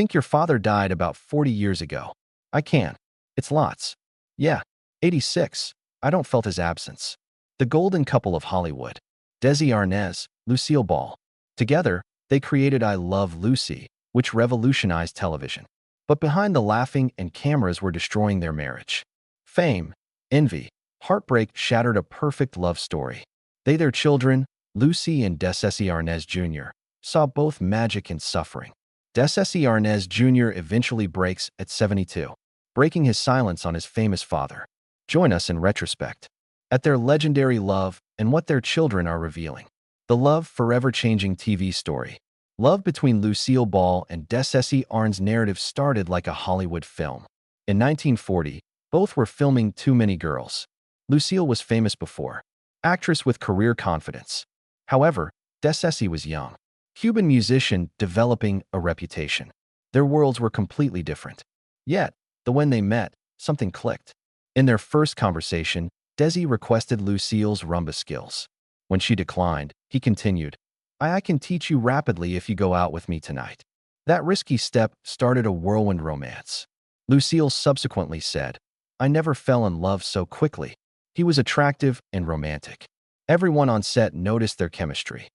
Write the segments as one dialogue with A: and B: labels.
A: think your father died about 40 years ago. I can. It's lots. Yeah, 86. I don't felt his absence. The golden couple of Hollywood. Desi Arnaz, Lucille Ball. Together, they created I Love Lucy, which revolutionized television. But behind the laughing and cameras were destroying their marriage. Fame, envy, heartbreak shattered a perfect love story. Their children, Lucy and Desi Arnaz Jr., saw both magic and suffering. Desi Arnaz Jr. eventually breaks at 72, breaking his silence on his famous father. Join us in retrospect at their legendary love and what their children are revealing. The love forever-changing TV story. Love between Lucille Ball and Desi Arnaz narrative started like a Hollywood film. In 1940, both were filming Too Many Girls. Lucille was famous before, actress with career confidence. However, Desi was young, Cuban musician developing a reputation. Their worlds were completely different. Yet, when they met, something clicked. In their first conversation, Desi requested Lucille's rumba skills. When she declined, he continued, I can teach you rapidly if you go out with me tonight. That risky step started a whirlwind romance. Lucille subsequently said, I never fell in love so quickly. He was attractive and romantic. Everyone on set noticed their chemistry.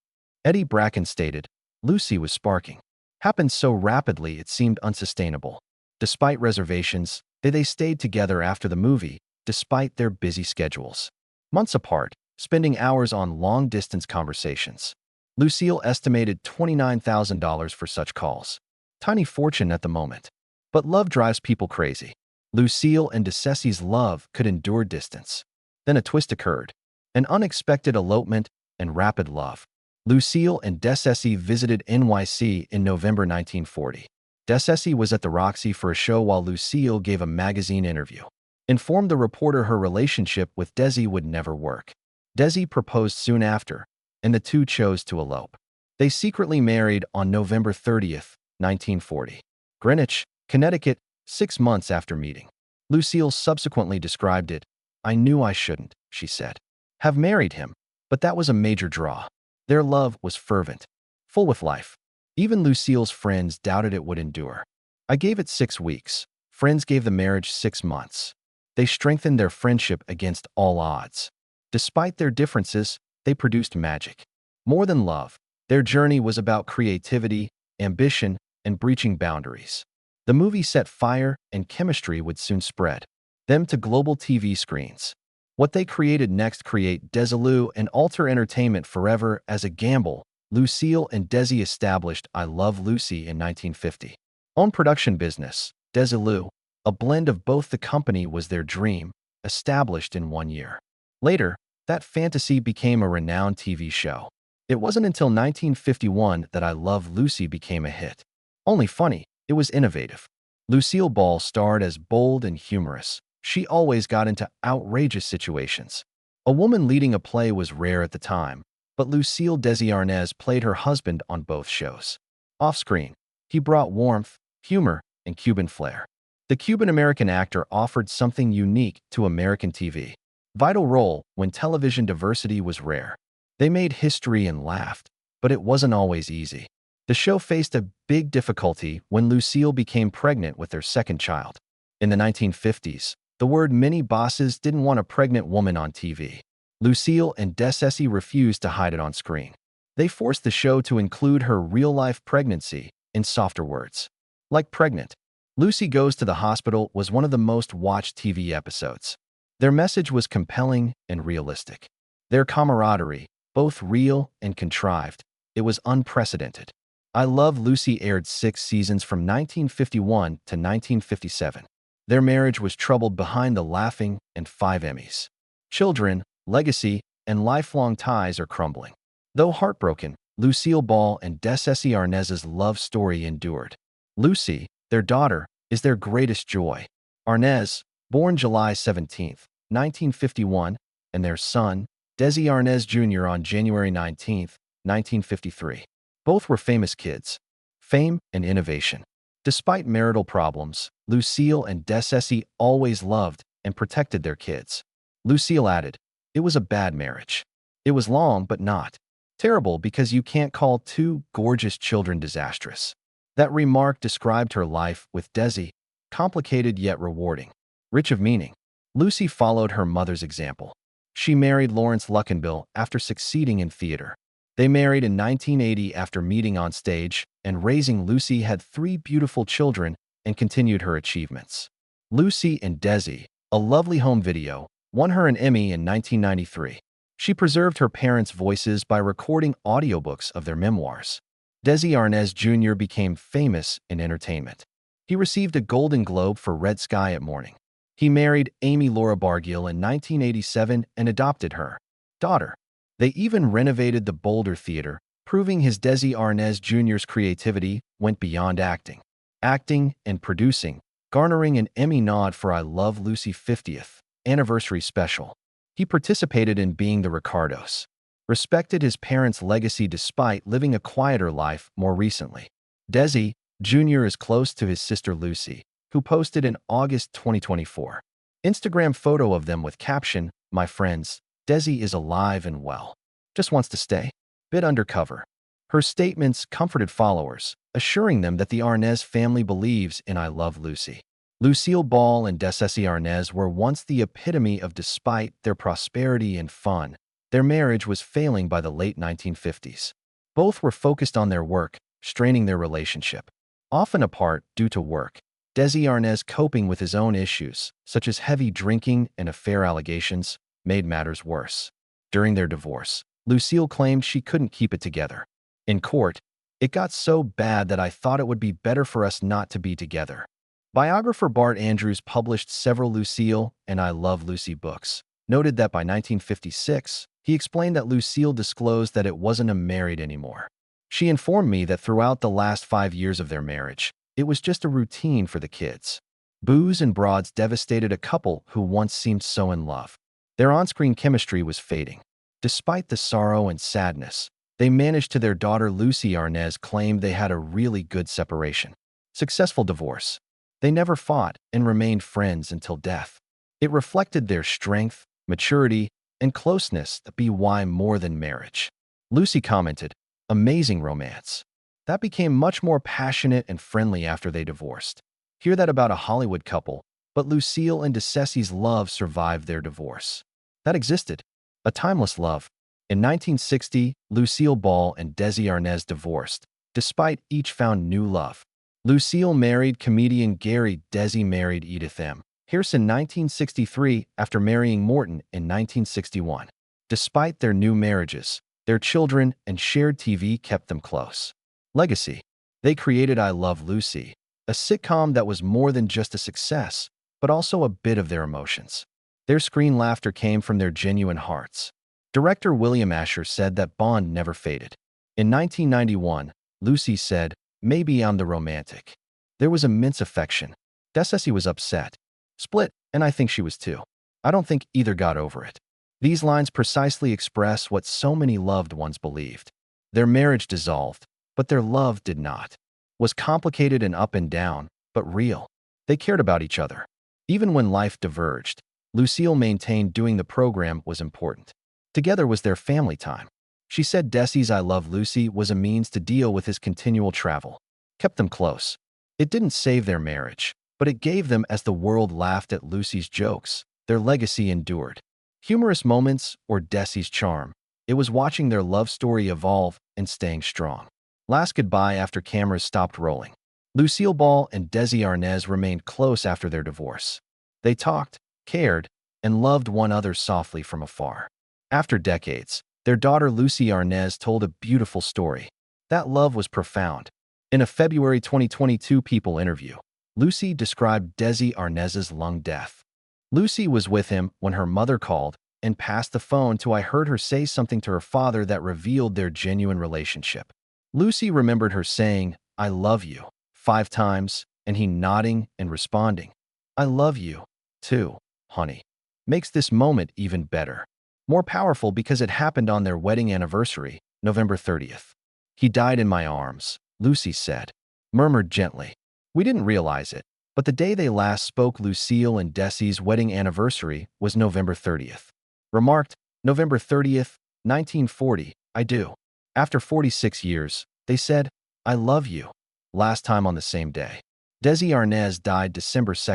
A: Eddie Bracken stated, Lucy was sparking. Happened so rapidly it seemed unsustainable. Despite reservations, they stayed together after the movie, despite their busy schedules. Months apart, spending hours on long-distance conversations. Lucille estimated $29,000 for such calls. Tiny fortune at the moment. But love drives people crazy. Lucille and Desi's love could endure distance. Then a twist occurred. An unexpected elopement and rapid love. Lucille and Desi visited NYC in November 1940. Desi was at the Roxy for a show while Lucille gave a magazine interview. Informed the reporter her relationship with Desi would never work. Desi proposed soon after, and the two chose to elope. They secretly married on November 30th, 1940. Greenwich, Connecticut, 6 months after meeting. Lucille subsequently described it. I knew I shouldn't, she said, have married him, but that was a major draw. Their love was fervent, full with life. Even Lucille's friends doubted it would endure. I gave it 6 weeks. Friends gave the marriage 6 months. They strengthened their friendship against all odds. Despite their differences, they produced magic. More than love, their journey was about creativity, ambition, and breaching boundaries. The movie set fire, and chemistry would soon spread them to global TV screens. What they created next create Desilu and alter entertainment forever as a gamble. Lucille and Desi established I Love Lucy in 1950. Own production business, Desilu, a blend of both. The company was their dream, established in 1 year. Later, that fantasy became a renowned TV show. It wasn't until 1951 that I Love Lucy became a hit. Only funny, it was innovative. Lucille Ball starred as bold and humorous. She always got into outrageous situations. A woman leading a play was rare at the time, but Lucille Desi Arnaz played her husband on both shows. Off-screen, he brought warmth, humor, and Cuban flair. The Cuban-American actor offered something unique to American TV. Vital role when television diversity was rare. They made history and laughed, but it wasn't always easy. The show faced a big difficulty when Lucille became pregnant with their second child. In the 1950s, the word mini bosses didn't want a pregnant woman on TV. Lucille and Desi refused to hide it on screen. They forced the show to include her real-life pregnancy in softer words. Like Pregnant, Lucy Goes to the Hospital was one of the most watched TV episodes. Their message was compelling and realistic. Their camaraderie, both real and contrived, it was unprecedented. I Love Lucy aired 6 seasons from 1951 to 1957. Their marriage was troubled behind the laughing and 5 Emmys. Children, legacy, and lifelong ties are crumbling. Though heartbroken, Lucille Ball and Desi Arnaz's love story endured. Lucy, their daughter, is their greatest joy. Arnaz, born July 17, 1951, and their son, Desi Arnaz Jr. on January 19, 1953. Both were famous kids. Fame and innovation. Despite marital problems, Lucille and Desi always loved and protected their kids. Lucille added, it was a bad marriage. It was long but not terrible because you can't call 2 gorgeous children disastrous. That remark described her life with Desi, complicated yet rewarding, rich of meaning. Lucy followed her mother's example. She married Lawrence Luckinbill after succeeding in theater. They married in 1980 after meeting on stage, and raising Lucy had 3 beautiful children and continued her achievements. Lucy and Desi, a lovely home video, won her an Emmy in 1993. She preserved her parents' voices by recording audiobooks of their memoirs. Desi Arnaz Jr. became famous in entertainment. He received a Golden Globe for Red Sky at Morning. He married Amy Laura Bargill in 1987 and adopted her daughter. They even renovated the Boulder Theater, proving his Desi Arnaz Jr.'s creativity went beyond acting and producing, garnering an Emmy nod for I Love Lucy 50th anniversary special. He participated in Being the Ricardos, respected his parents' legacy despite living a quieter life more recently. Desi Jr. is close to his sister Lucy, who posted in August 2024 Instagram photo of them with caption, "My friends, Desi is alive and well. Just wants to stay bit undercover." Her statements comforted followers, assuring them that the Arnaz family believes in I Love Lucy. Lucille Ball and Desi Arnaz were once the epitome of despite their prosperity and fun, their marriage was failing by the late 1950s. Both were focused on their work, straining their relationship. Often apart due to work, Desi Arnaz coping with his own issues, such as heavy drinking and affair allegations, made matters worse. During their divorce, Lucille claimed she couldn't keep it together. In court, "It got so bad that I thought it would be better for us not to be together." Biographer Bart Andrews published several Lucille and I Love Lucy books, noted that by 1956, he explained that Lucille disclosed that it wasn't married anymore. "She informed me that throughout the last 5 years of their marriage, it was just a routine for the kids." Booze and broads devastated a couple who once seemed so in love. Their on-screen chemistry was fading. Despite the sorrow and sadness, they managed to their daughter Lucy Arnaz claimed they had a really good separation. Successful divorce. They never fought and remained friends until death. It reflected their strength, maturity, and closeness that be why more than marriage. Lucy commented, "Amazing romance." That became much more passionate and friendly after they divorced. Hear that about a Hollywood couple, but Lucille and Desi's love survived their divorce. That existed. A timeless love. In 1960, Lucille Ball and Desi Arnaz divorced, despite each found new love. Lucille married comedian Gary. Desi married Edith M. Hearst in 1963 after marrying Morton in 1961. Despite their new marriages, their children and shared TV kept them close. Legacy. They created I Love Lucy, a sitcom that was more than just a success, but also a bit of their emotions. Their screen laughter came from their genuine hearts. Director William Asher said that bond never faded. In 1991, Lucy said, "Maybe I'm the romantic." There was immense affection. Desi was upset, split, and I think she was too. I don't think either got over it. These lines precisely express what so many loved ones believed. Their marriage dissolved, but their love did not. Was complicated and up and down, but real. They cared about each other. Even when life diverged, Lucille maintained doing the program was important. Together was their family time. She said Desi's I Love Lucy was a means to deal with his continual travel. Kept them close. It didn't save their marriage, but it gave them as the world laughed at Lucy's jokes. Their legacy endured. Humorous moments or Desi's charm. It was watching their love story evolve and staying strong. Last goodbye after cameras stopped rolling. Lucille Ball and Desi Arnaz remained close after their divorce. They talked, cared, and loved one another softly from afar. After decades, their daughter Lucy Arnaz told a beautiful story. That love was profound. In a February 2022 People interview, Lucy described Desi Arnaz's lung death. Lucy was with him when her mother called and passed the phone to I heard her say something to her father that revealed their genuine relationship. Lucy remembered her saying, "I love you," 5 times, and he nodding and responding, "I love you, too, honey." Makes this moment even better. More powerful because it happened on their wedding anniversary, November 30th. "He died in my arms," Lucy said, murmured gently. "We didn't realize it, but the day they last spoke Lucille and Desi's wedding anniversary was November 30th. Remarked, November 30th, 1940, I do. After 46 years, they said, "I love you." last time on the same day. Desi Arnaz died December 2,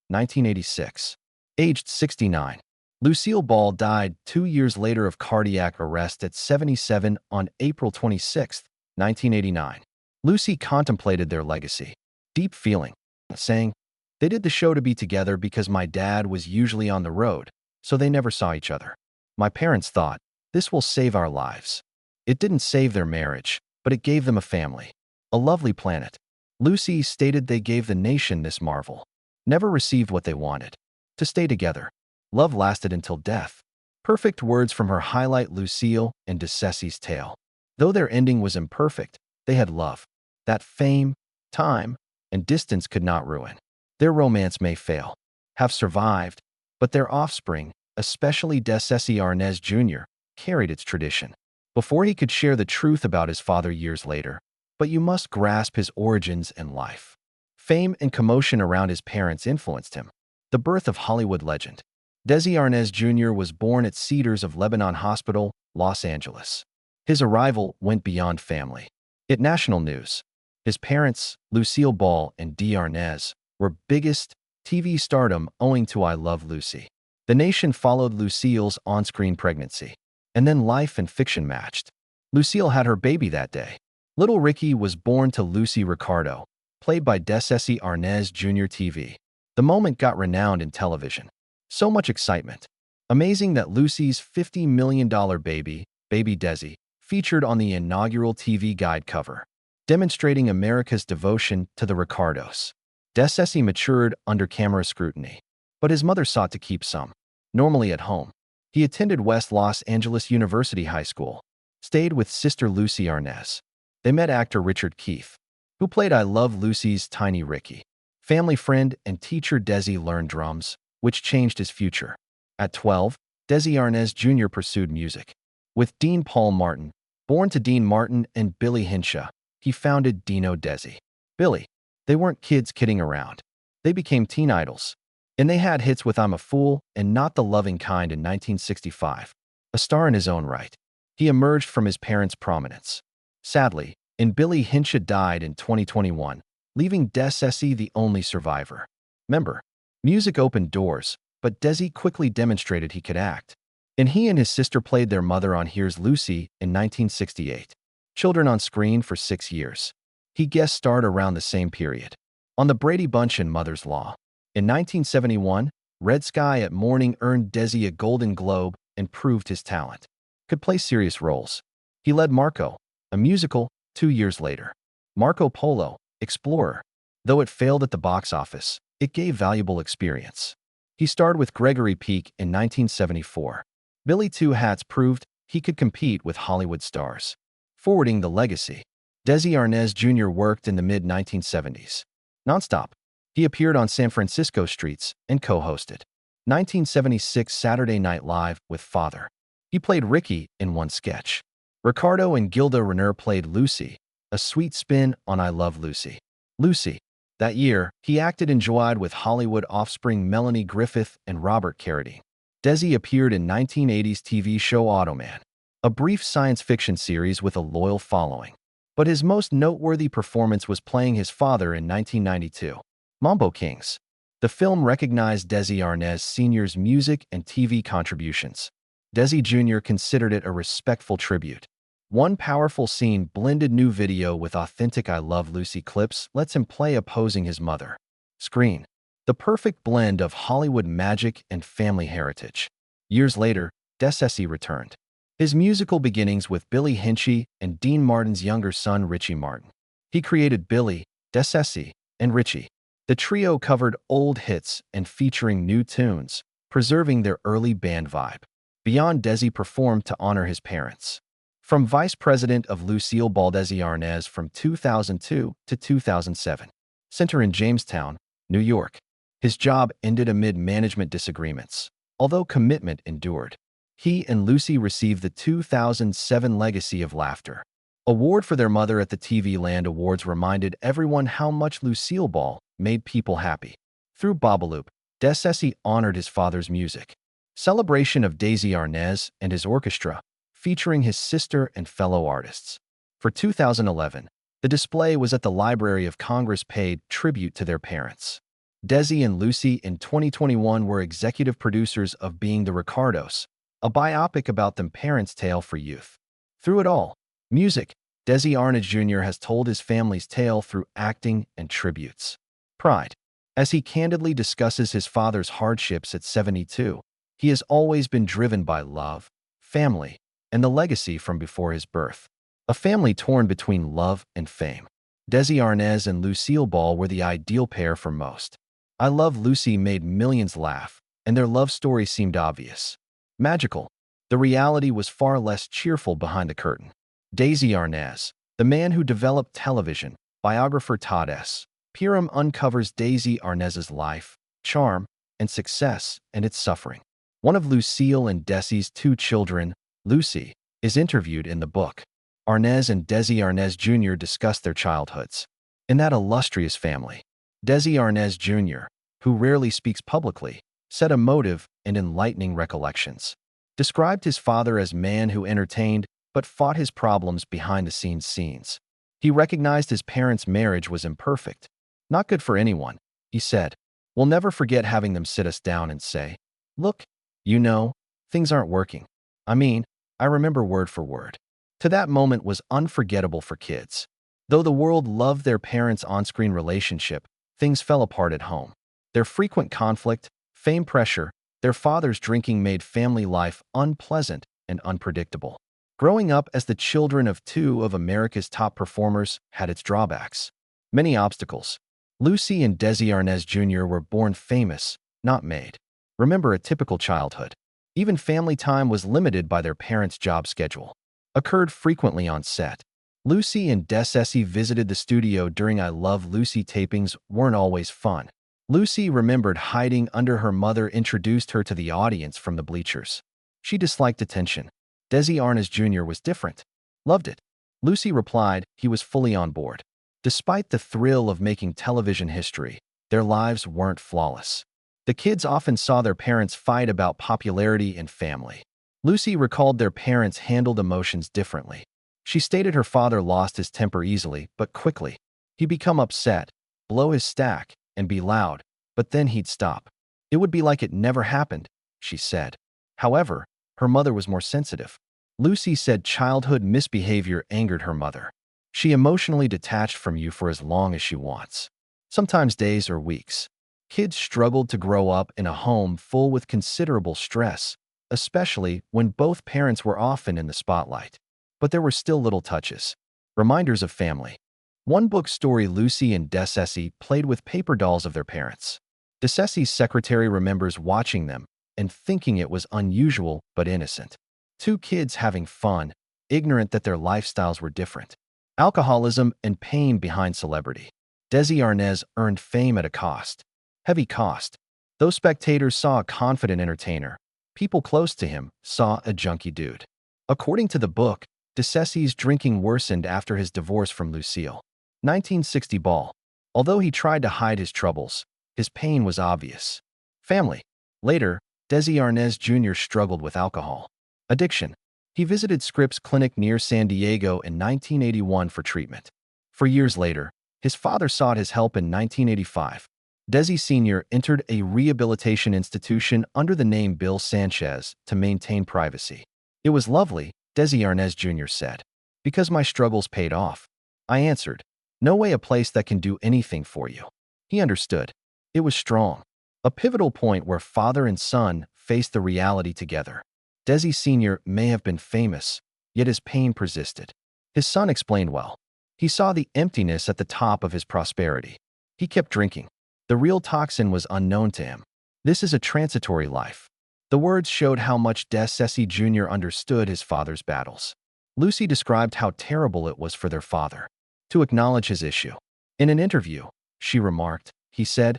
A: 1986, aged 69. Lucille Ball died 2 years later of cardiac arrest at 77 on April 26, 1989. Lucy contemplated their legacy. Deep feeling, saying, "They did the show to be together because my dad was usually on the road, so they never saw each other. My parents thought, this will save our lives." It didn't save their marriage, but it gave them a family. A lovely planet. Lucy stated they gave the nation this marvel. Never received what they wanted. To stay together. Love lasted until death. Perfect words from her highlight Lucille and Desi's tale. Though their ending was imperfect, they had love. That fame, time, and distance could not ruin. Their romance may fail, have survived, but their offspring, especially Desi Arnaz Jr., carried its tradition. Before he could share the truth about his father years later, but you must grasp his origins and life. Fame and commotion around his parents influenced him. The birth of Hollywood legend. Desi Arnaz Jr. was born at Cedars of Lebanon Hospital, Los Angeles. His arrival went beyond family. It national news. His parents, Lucille Ball and Desi Arnaz, were biggest TV stardom owing to I Love Lucy. The nation followed Lucille's on-screen pregnancy. And then life and fiction matched. Lucille had her baby that day. Little Ricky was born to Lucy Ricardo, played by Desi Arnaz Jr. TV. The moment got renowned in television. So much excitement. Amazing that Lucy's $50 million baby, Baby Desi, featured on the inaugural TV Guide cover, demonstrating America's devotion to the Ricardos. Desi matured under camera scrutiny, but his mother sought to keep some, normally at home. He attended West Los Angeles University High School, stayed with sister Lucy Arnaz. They met actor Richard Keefe, who played I Love Lucy's Tiny Ricky. Family friend and teacher Desi learned drums, which changed his future. At 12, Desi Arnaz Jr. pursued music. With Dean Paul Martin, born to Dean Martin and Billy Hinshaw, he founded Dino Desi. Billy. They weren't kids kidding around. They became teen idols. And they had hits with I'm a Fool and Not the Loving Kind in 1965. A star in his own right. He emerged from his parents' prominence. Sadly, Billy Hinshaw died in 2021, leaving Desi the only survivor. Remember, music opened doors, but Desi quickly demonstrated he could act. And he and his sister played their mother on Here's Lucy in 1968. Children on screen for 6 years. He guest starred around the same period. On The Brady Bunch and Mother's Law. In 1971, Red Sky at Morning earned Desi a Golden Globe and proved his talent. Could play serious roles. He led Marco, a musical, 2 years later. Marco Polo, Explorer. Though it failed at the box office, it gave valuable experience. He starred with Gregory Peck in 1974. Billy Two Hats proved he could compete with Hollywood stars. Forwarding the legacy. Desi Arnaz Jr. worked in the mid-1970s. Nonstop. He appeared on San Francisco streets and co-hosted 1976 Saturday Night Live with Father. He played Ricky in one sketch. Ricardo and Gilda Renner played Lucy, a sweet spin on I Love Lucy. Lucy. That year, he acted and joined with Hollywood offspring Melanie Griffith and Robert Carradine. Desi appeared in 1980s TV show Automan, a brief science fiction series with a loyal following. But his most noteworthy performance was playing his father in 1992. Mambo Kings. The film recognized Desi Arnaz Sr.'s music and TV contributions. Desi Jr. considered it a respectful tribute. One powerful scene blended new video with authentic I Love Lucy clips lets him play opposing his mother. Screen. The perfect blend of Hollywood magic and family heritage. Years later, Desi returned. His musical beginnings with Billy Hinshaw and Dean Martin's younger son Richie Martin. He created Billy, Desi, and Richie. The trio covered old hits and featuring new tunes, preserving their early band vibe. Beyond Desi performed to honor his parents. From Vice President of Lucille Ball Desi Arnaz from 2002 to 2007. Center in Jamestown, New York. His job ended amid management disagreements, although commitment endured. He and Lucy received the 2007 Legacy of Laughter award for their mother at the TV Land Awards reminded everyone how much Lucille Ball made people happy. Through Babalup, Desi honored his father's music. Celebration of Desi Arnaz and his orchestra, featuring his sister and fellow artists. For 2011, The display was at the Library of Congress paid tribute to their parents. Desi and Lucy in 2021 were executive producers of Being the Ricardos, a biopic about them parents' tale for youth. Through it all, music, Desi Arnaz Jr. has told his family's tale through acting and tributes. Pride. As he candidly discusses his father's hardships at 72, he has always been driven by love, family, and the legacy from before his birth. A family torn between love and fame. Desi Arnaz and Lucille Ball were the ideal pair for most. I Love Lucy made millions laugh, and their love story seemed obvious. Magical. The reality was far less cheerful behind the curtain. Desi Arnaz, the man who developed television, biographer Todd S. Piram uncovers Desi Arnaz's life, charm, and success, and its suffering. One of Lucille and Desi's two children, Lucy, is interviewed in the book. Arnaz and Desi Arnaz Jr. discuss their childhoods. In that illustrious family, Desi Arnaz Jr., who rarely speaks publicly, said emotive and enlightening recollections. Described his father as man who entertained but fought his problems behind-the-scenes scenes. He recognized his parents' marriage was imperfect. Not good for anyone, he said. We'll never forget having them sit us down and say, "Look, you know, things aren't working." I remember word for word. To that moment was unforgettable for kids. Though the world loved their parents' on-screen relationship, things fell apart at home. Their frequent conflict, fame pressure, their father's drinking made family life unpleasant and unpredictable. Growing up as the children of two of America's top performers had its drawbacks. Many obstacles. Lucy and Desi Arnaz Jr. were born famous, not made. Remember a typical childhood. Even family time was limited by their parents' job schedule. Occurred frequently on set. Lucy and Desi visited the studio during I Love Lucy tapings weren't always fun. Lucy remembered hiding under her mother introduced her to the audience from the bleachers. She disliked attention. Desi Arnaz Jr. was different. Loved it. Lucy replied he was fully on board. Despite the thrill of making television history, their lives weren't flawless. The kids often saw their parents fight about popularity and family. Lucy recalled their parents handled emotions differently. She stated her father lost his temper easily but quickly. He'd become upset, blow his stack, and be loud, but then he'd stop. It would be like it never happened, she said. However, her mother was more sensitive. Lucy said childhood misbehavior angered her mother. She emotionally detached from you for as long as she wants. Sometimes days or weeks. Kids struggled to grow up in a home full with considerable stress, especially when both parents were often in the spotlight. But there were still little touches. Reminders of family. One book story Lucy and Desi played with paper dolls of their parents. Desi's secretary remembers watching them and thinking it was unusual but innocent. Two kids having fun, ignorant that their lifestyles were different. Alcoholism and pain behind celebrity. Desi Arnaz earned fame at a cost. Heavy cost. Those spectators saw a confident entertainer. People close to him saw a junkie dude. According to the book, Desi's drinking worsened after his divorce from Lucille. 1960 Ball. Although he tried to hide his troubles, his pain was obvious. Family. Later, Desi Arnaz Jr. struggled with alcohol addiction. He visited Scripps Clinic near San Diego in 1981 for treatment. 4 years later, his father sought his help in 1985. Desi Sr. entered a rehabilitation institution under the name Bill Sanchez to maintain privacy. It was lovely, Desi Arnaz Jr. said. Because my struggles paid off. I answered, no way a place that can do anything for you. He understood. It was strong. A pivotal point where father and son faced the reality together. Desi Sr. may have been famous, yet his pain persisted. His son explained well. He saw the emptiness at the top of his prosperity. He kept drinking. The real toxin was unknown to him. This is a transitory life. The words showed how much Desi Jr. understood his father's battles. Lucy described how terrible it was for their father to acknowledge his issue. In an interview, she remarked, he said,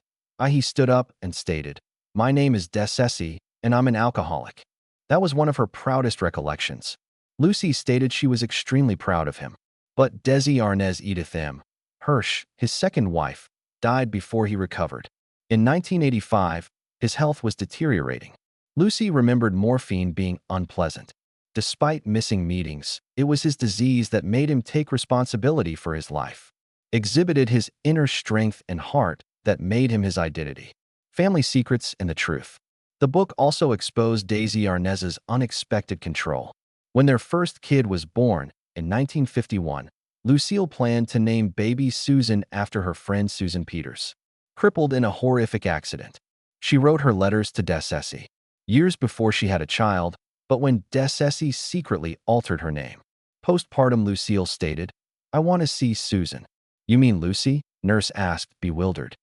A: he stood up and stated, "My name is Desi, and I'm an alcoholic." That was one of her proudest recollections. Lucy stated she was extremely proud of him. But Desi Arnaz Edith M. Hirsch, his second wife, died before he recovered. In 1985, his health was deteriorating. Lucy remembered morphine being unpleasant. Despite missing meetings, it was his disease that made him take responsibility for his life, exhibited his inner strength and heart that made him his identity. Family Secrets and the Truth. The book also exposed Desi Arnaz's unexpected control. When their first kid was born in 1951, Lucille planned to name baby Susan after her friend Susan Peters, crippled in a horrific accident. She wrote her letters to Desi years before she had a child, but when Desi secretly altered her name. Postpartum, Lucille stated, "I want to see Susan." "You mean Lucy?" Nurse asked, bewildered.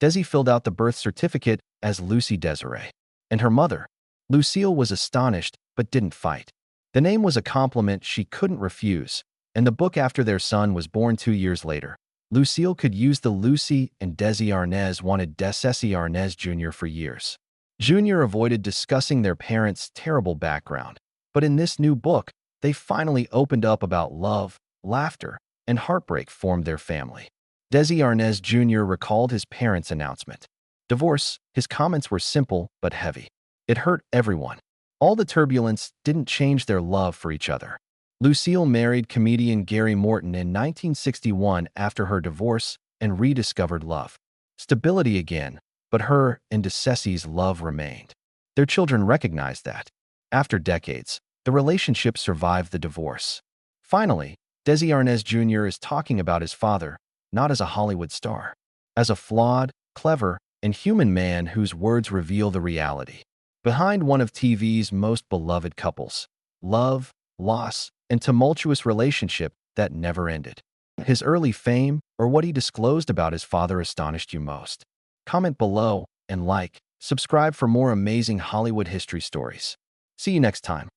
A: Desi filled out the birth certificate as Lucy Desiree. And her mother, Lucille, was astonished but didn't fight. The name was a compliment she couldn't refuse, and the book after their son was born 2 years later. Lucille could use the Lucy, and Desi Arnaz wanted Desi Arnaz Jr. for years. Jr. avoided discussing their parents' terrible background, but in this new book, they finally opened up about love, laughter, and heartbreak formed their family. Desi Arnaz Jr. recalled his parents' announcement. Divorce. His comments were simple but heavy. It hurt everyone. All the turbulence didn't change their love for each other. Lucille married comedian Gary Morton in 1961 after her divorce and rediscovered love. Stability again, but her and Desi's love remained. Their children recognized that. After decades, the relationship survived the divorce. Finally, Desi Arnaz Jr. is talking about his father, not as a Hollywood star, as a flawed, clever, and human man whose words reveal the reality behind one of TV's most beloved couples: love, loss, and tumultuous relationship that never ended. His early fame or what he disclosed about his father astonished you most? Comment below and subscribe for more amazing Hollywood history stories. See you next time.